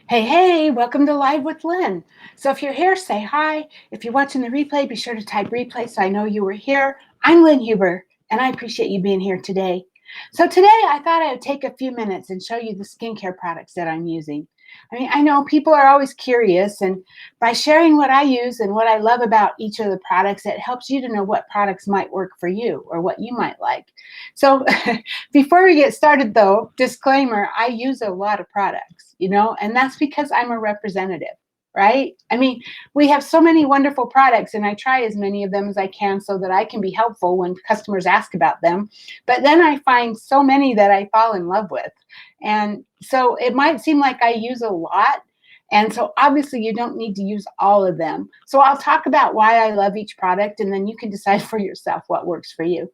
Hey, hey, welcome to Live with Lynn. So if you're here, say hi. If you're watching the replay, be sure to type replay so I know you were here. I'm Lynn Huber, and I appreciate you being here today. So today I thought I would take a few minutes and show you the skincare products that I'm using. I mean, I know people are always curious, and by sharing what I use and what I love about each of the products, it helps you to know what products might work for you or what you might like. So before we get started though, disclaimer, I use a lot of products, and that's because I'm a representative, right? I mean, we have so many wonderful products and I try as many of them as I can so that I can be helpful when customers ask about them. But then I find so many that I fall in love with. And so it might seem like I use a lot. And so obviously you don't need to use all of them. So I'll talk about why I love each product and then you can decide for yourself what works for you.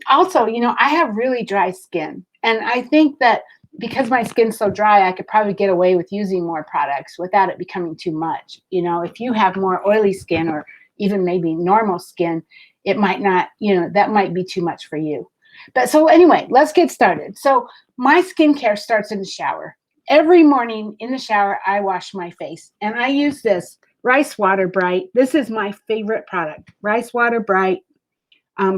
Also, I have really dry skin. And I think that because my skin's so dry, I could probably get away with using more products without it becoming too much. If you have more oily skin or even maybe normal skin, it might not, that might be too much for you. But so anyway, let's get started. So my skincare starts in the shower. Every morning in the shower, I wash my face and I use this Rice Water Bright. This is my favorite product, Rice Water Bright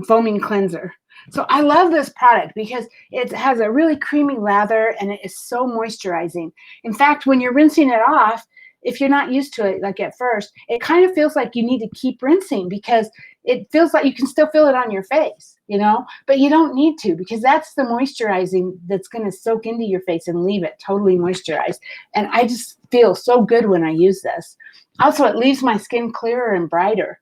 foaming cleanser. So I love this product because it has a really creamy lather and it is so moisturizing. In fact, when you're rinsing it off, if you're not used to it, like at first, it kind of feels like you need to keep rinsing because it feels like you can still feel it on your face, but you don't need to because that's the moisturizing that's going to soak into your face and leave it totally moisturized. And I just feel so good when I use this. Also, it leaves my skin clearer and brighter.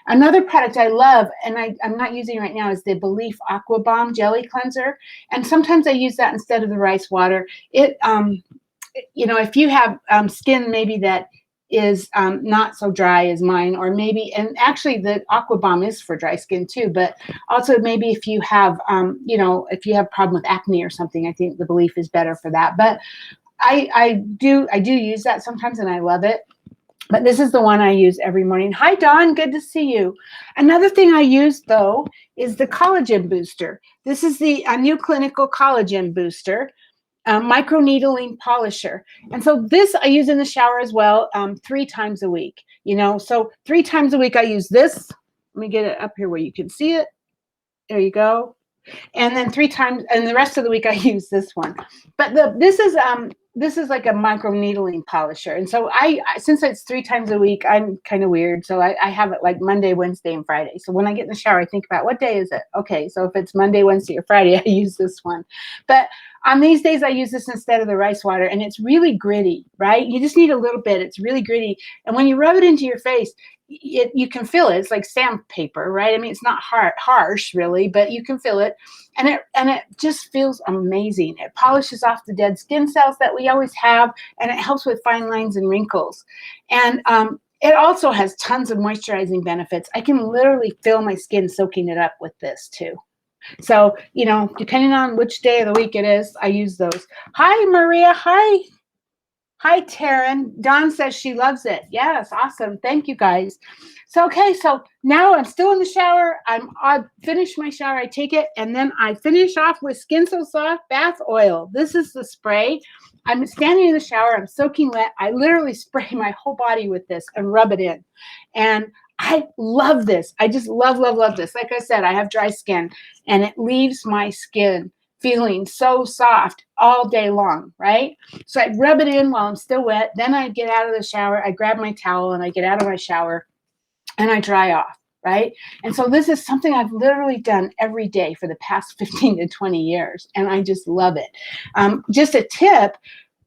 Another product I love, and I'm not using right now, is the Belief Aqua Bomb Jelly Cleanser. And sometimes I use that instead of the rice water. If you have skin maybe that is not so dry as mine, or maybe, and actually the Aqua Bomb is for dry skin too, but also maybe if you have, if you have a problem with acne or something, I think the Belief is better for that. But I do use that sometimes and I love it. But this is the one I use every morning. Hi, Dawn. Good to see you. Another thing I use, though, is the Collagen Booster. This is the new clinical Collagen Booster, microneedling polisher. And so this I use in the shower as well 3 times a week. So 3 times a week I use this. Let me get it up here where you can see it. There you go. And then 3 times, and the rest of the week I use this one. But this is like a micro needling polisher. And so I since it's 3 times a week, I'm kind of weird. So I have it like Monday, Wednesday, and Friday. So when I get in the shower, I think about what day is it? Okay, so if it's Monday, Wednesday, or Friday, I use this one. But on these days, I use this instead of the rice water, and it's really gritty, right? You just need a little bit. It's really gritty. And when you rub it into your face, you can feel it. It's like sandpaper, right? I mean, it's not harsh really, but you can feel it, and it just feels amazing. It polishes off the dead skin cells that we always have, and it helps with fine lines and wrinkles. And it also has tons of moisturizing benefits. I can literally feel my skin soaking it up with this too. So, depending on which day of the week it is, I use those. Hi, Maria. Hi, Taryn. Dawn says she loves it. Yes, awesome. Thank you, guys. So, okay, so now I'm still in the shower. I finish my shower. I take it, and then I finish off with Skin So Soft Bath Oil. This is the spray. I'm standing in the shower. I'm soaking wet. I literally spray my whole body with this and rub it in. And I love this. I just love, love, love this. Like I said, I have dry skin, and it leaves my skin feeling so soft all day long, right? So I rub it in while I'm still wet. Then I get out of the shower. I grab my towel and I get out of my shower and I dry off, right? And so this is something I've literally done every day for the past 15 to 20 years. And I just love it. Just a tip.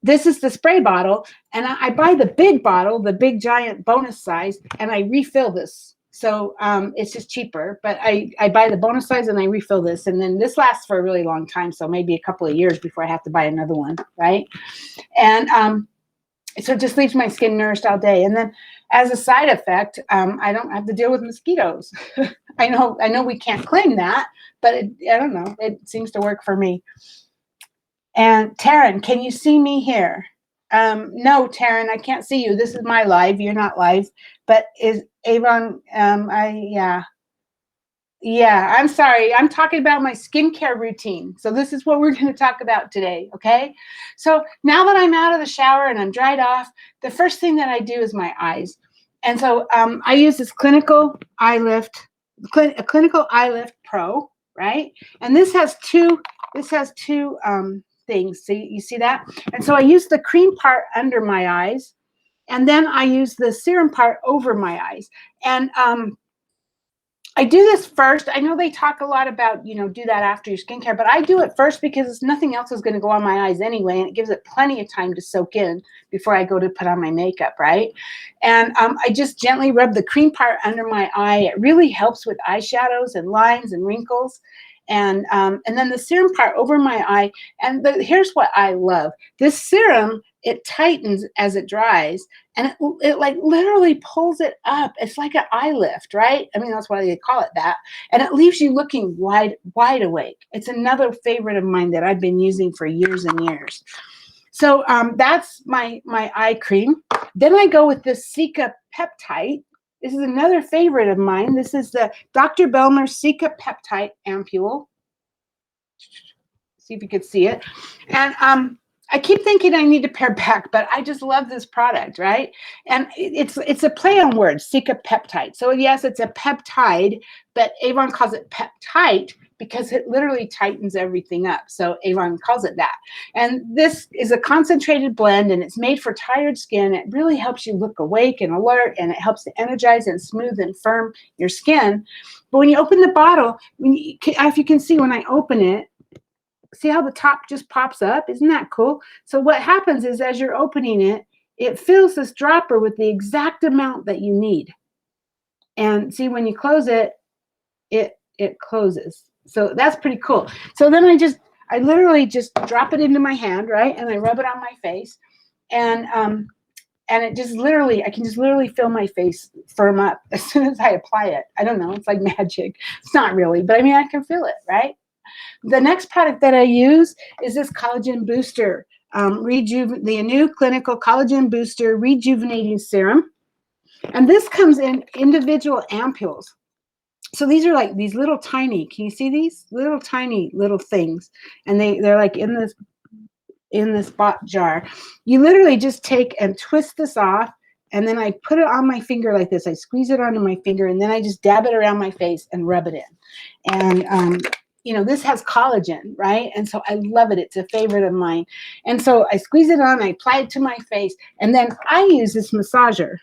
This is the spray bottle, and I buy the big bottle, the big giant bonus size, and I refill this. So it's just cheaper, but I buy the bonus size and I refill this. And then this lasts for a really long time. So maybe a couple of years before I have to buy another one, right? And so it just leaves my skin nourished all day. And then as a side effect, I don't have to deal with mosquitoes. I know we can't claim that, but I don't know. It seems to work for me. And Taryn, can you see me here? No, Taryn, I can't see you. This is my live. You're not live. But is Avon, yeah. Yeah, I'm sorry. I'm talking about my skincare routine. So this is what we're going to talk about today, okay? So now that I'm out of the shower and I'm dried off, the first thing that I do is my eyes. And so I use this a clinical eye lift pro, right? And this has two things. See, you see that? And so I use the cream part under my eyes, and then I use the serum part over my eyes. And I do this first. I know they talk a lot about, do that after your skincare, but I do it first because nothing else is going to go on my eyes anyway, and it gives it plenty of time to soak in before I go to put on my makeup, right? And I just gently rub the cream part under my eye. It really helps with eyeshadows and lines and wrinkles. And then the serum part over my eye. And here's what I love. This serum, it tightens as it dries, and it like literally pulls it up. It's like an eye lift, right? I mean, that's why they call it that. And it leaves you looking wide awake. It's another favorite of mine that I've been using for years and years. So that's my eye cream. Then I go with this Cica Peptide. This is another favorite of mine. This is the Dr. Bellmer Cica Peptide Ampule. See if you could see it. And I keep thinking I need to pare back, but I just love this product, right? And it's a play on words, Cica Peptide. So yes, it's a peptide, but Avon calls it peptide because it literally tightens everything up. So Avon calls it that. And this is a concentrated blend, and it's made for tired skin. It really helps you look awake and alert, and it helps to energize and smooth and firm your skin. But when you open the bottle, if you can see when I open it, see how the top just pops up? Isn't that cool? So what happens is as you're opening it, it fills this dropper with the exact amount that you need. And see, when you close it, it closes. So that's pretty cool. So then I literally just drop it into my hand, right? And I rub it on my face. And it just literally, I can just literally feel my face firm up as soon as I apply it. I don't know. It's like magic. It's not really, but I mean, I can feel it, right? The next product that I use is this Collagen Booster, the new clinical Collagen Booster Rejuvenating Serum. And this comes in individual ampules. So these are like these little tiny, can you see these? Little tiny little things. And they're like in this bot jar. You literally just take and twist this off, and then I put it on my finger like this. I squeeze it onto my finger, and then I just dab it around my face and rub it in. And this has collagen, right? And so I love it. It's a favorite of mine. And so I squeeze it on, I apply it to my face, and then I use this massager.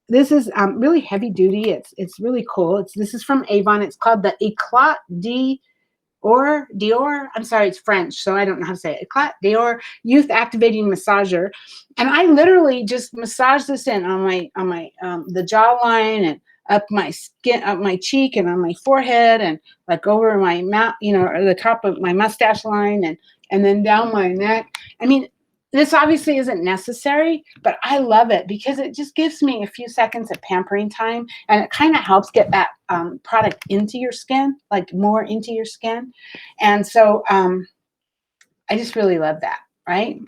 This is really heavy duty. It's really cool. This is from Avon. It's called the Eclat Dior. I'm sorry, it's French, so I don't know how to say it. Eclat Dior Youth Activating Massager. And I literally just massage this in on my the jawline and up my skin, up my cheek, and on my forehead, and like over my mouth, or the top of my mustache line, and then down my neck. I mean, this obviously isn't necessary, but I love it because it just gives me a few seconds of pampering time, and it kind of helps get that product into your skin, like more into your skin. And so I just really love that, right?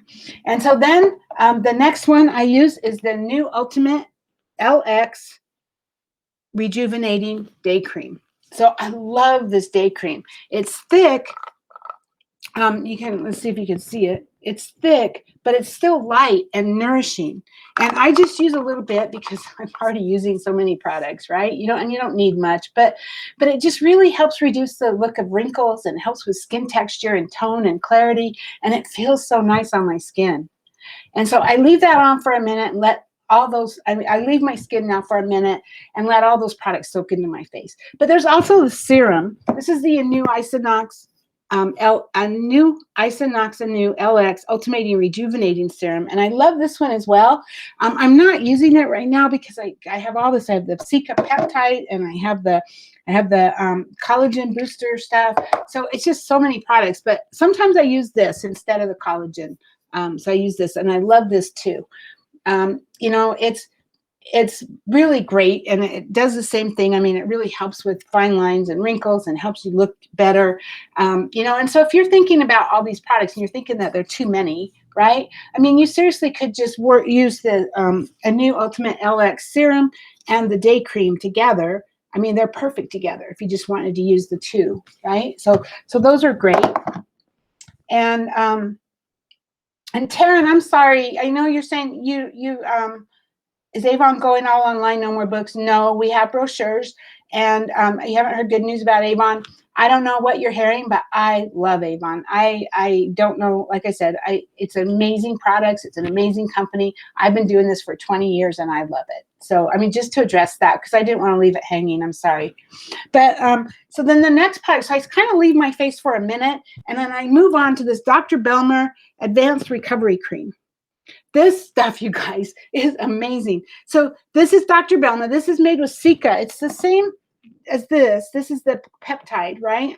And so then the next one I use is the new Ultimate LX Rejuvenating Day Cream. So I love this day cream. It's thick. Let's see if you can see it. It's thick, but it's still light and nourishing. And I just use a little bit because I'm already using so many products, right? You don't need much, but it just really helps reduce the look of wrinkles and helps with skin texture and tone and clarity. And it feels so nice on my skin. And so I leave that on for a minute and let all those, I leave my skin now for a minute and let all those products soak into my face. But there's also the serum. This is the new Isonoxineux LX Ultimating Rejuvenating Serum, and I love this one as well. I'm not using it right now because I have all this. I have the Cica Peptide, and I have the Collagen Booster stuff. So it's just so many products. But sometimes I use this instead of the collagen. So I use this, and I love this too. It's really great, and it does the same thing. I mean, it really helps with fine lines and wrinkles and helps you look better. And so if you're thinking about all these products and you're thinking that they're too many, right? I mean, you seriously could just use a new Ultimate LX Serum and the day cream together, I mean, they're perfect together if you just wanted to use the two, right? So those are great. And Taryn, I'm sorry. I know you're saying is Avon going all online, no more books? No, we have brochures, and you haven't heard good news about Avon. I don't know what you're hearing, but I love Avon. I don't know, like I said, it's amazing products. It's an amazing company. I've been doing this for 20 years, and I love it. So, I mean, just to address that, because I didn't want to leave it hanging. I'm sorry. But so then the next product, so I kind of leave my face for a minute, and then I move on to this Dr. Bellmer Advanced Recovery Cream. This stuff, you guys, is amazing. So this is Dr. Bellmer. This is made with Cica. It's the same as this. This is the peptide, right?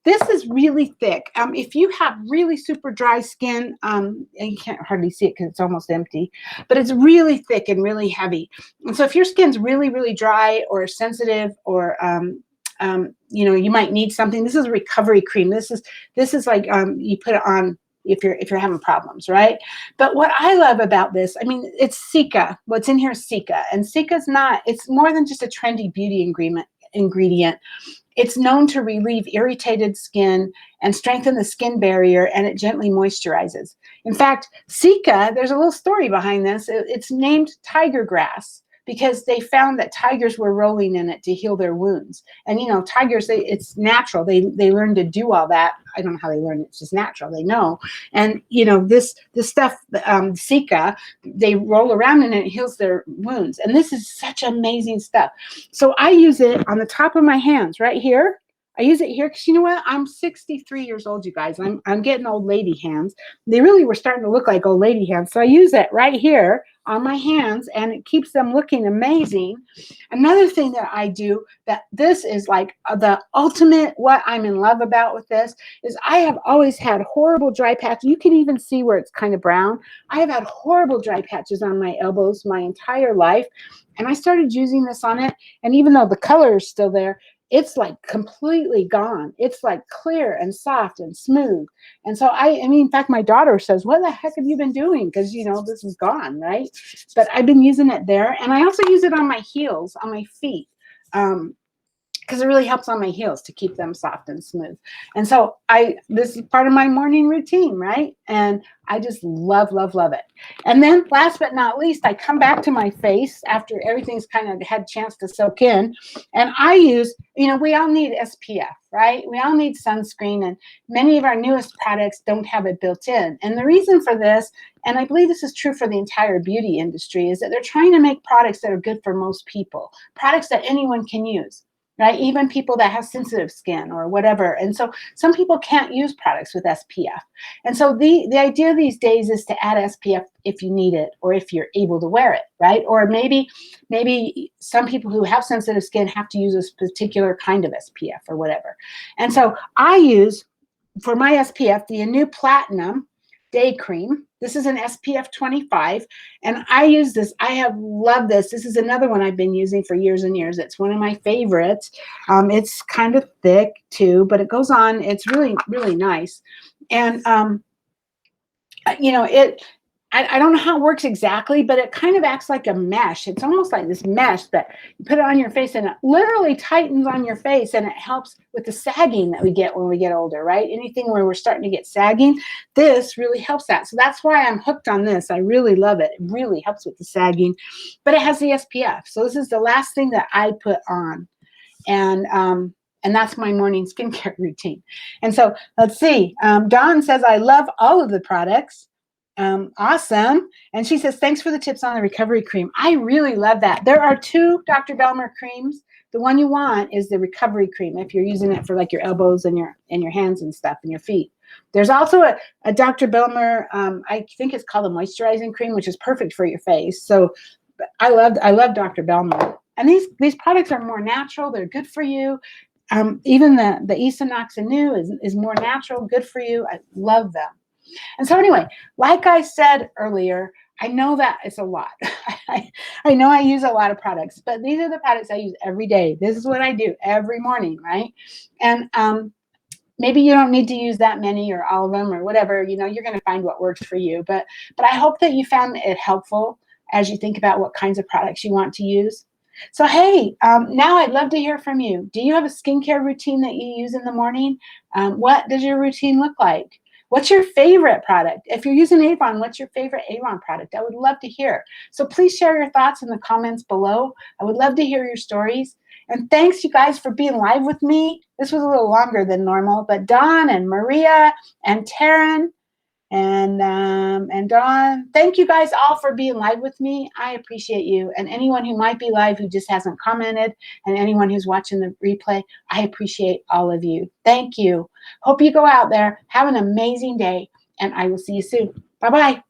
This is really thick. If you have really super dry skin, and you can't hardly see it because it's almost empty, but it's really thick and really heavy. And so if your skin's really, really dry or sensitive, or you know, you might need something. This is a recovery cream. This is like you put it on if you're having problems, right? But what I love about this, I mean, it's Cica. What's in here is Cica, and Cica's not. It's more than just a trendy beauty ingredient. It's known to relieve irritated skin and strengthen the skin barrier, and it gently moisturizes. In fact, Cica, there's a little story behind this. It's named tiger grass because they found that tigers were rolling in it to heal their wounds. And, you know, tigers, it's natural. They learn to do all that. I don't know how they learn. It's just natural. They know. And, you know, this stuff, Cica, they roll around in it, it heals their wounds. And this is such amazing stuff. So I use it on the top of my hands right here. I use it here because, you know what? I'm 63 years old, you guys. I'm getting old lady hands. They really were starting to look like old lady hands. So I use it right here on my hands, and it keeps them looking amazing. Another thing that I do, that this is like the ultimate, what I'm in love about with this, is I have always had horrible dry patches. You can even see where it's kind of brown. I have had horrible dry patches on my elbows my entire life. And I started using this on it. And even though the color is still there, it's like completely gone. It's like clear and soft and smooth. And so I mean, in fact, my daughter says, what the heck have you been doing? Because, you know, this is gone, right? But I've been using it there. And I also use it on my heels, on my feet. Because it really helps on my heels to keep them soft and smooth. And so this is part of my morning routine, right? And I just love, love, love it. And then last but not least, I come back to my face after everything's kind of had a chance to soak in. And I use, you know, we all need SPF, right? We all need sunscreen. And many of our newest products don't have it built in. And the reason for this, and I believe this is true for the entire beauty industry, is that they're trying to make products that are good for most people, products that anyone can use. Right? Even people that have sensitive skin or whatever. And so some people can't use products with SPF. And so the idea these days is to add SPF if you need it or if you're able to wear it, right? Or maybe some people who have sensitive skin have to use a particular kind of SPF or whatever. And so I use, for my SPF, the New Platinum Day Cream. This is an SPF 25, and I use this. I have loved this. This is another one I've been using for years and years. It's one of my favorites. It's kind of thick too, but it goes on. It's really, really nice. And, you know, I don't know how it works exactly, but it kind of acts like a mesh. It's almost like this mesh that you put it on your face and it literally tightens on your face, and it helps with the sagging that we get when we get older, right? Anything where we're starting to get sagging, this really helps that. So that's why I'm hooked on this. I really love it. It really helps with the sagging, but it has the SPF. So this is the last thing that I put on. And that's my morning skincare routine. And so let's see. Dawn says, I love all of the products. Awesome. And she says, thanks for the tips on the recovery cream. I really love that. There are two Dr. Bellmer creams. The one you want is the recovery cream if you're using it for like your elbows and your hands and stuff and your feet. There's also a Dr. Bellmer, I think it's called a moisturizing cream, which is perfect for your face. So I love Dr. Bellmer. And these products are more natural. They're good for you. Even the Isonoxineux is more natural, good for you. I love them. And so anyway, like I said earlier, I know that it's a lot. I know I use a lot of products, but these are the products I use every day. This is what I do every morning, right? And maybe you don't need to use that many or all of them or whatever. You know, you're going to find what works for you. But I hope that you found it helpful as you think about what kinds of products you want to use. So, hey, now I'd love to hear from you. Do you have a skincare routine that you use in the morning? What does your routine look like? What's your favorite product? If you're using Avon, what's your favorite Avon product? I would love to hear. So please share your thoughts in the comments below. I would love to hear your stories. And thanks, you guys, for being live with me. This was a little longer than normal, but Dawn and Maria and Taryn and Dawn, thank you guys all for being live with me. I appreciate you. And anyone who might be live who just hasn't commented, and anyone who's watching the replay, I appreciate all of you. Thank you. Hope you go out there, have an amazing day, and I will see you soon. Bye-bye.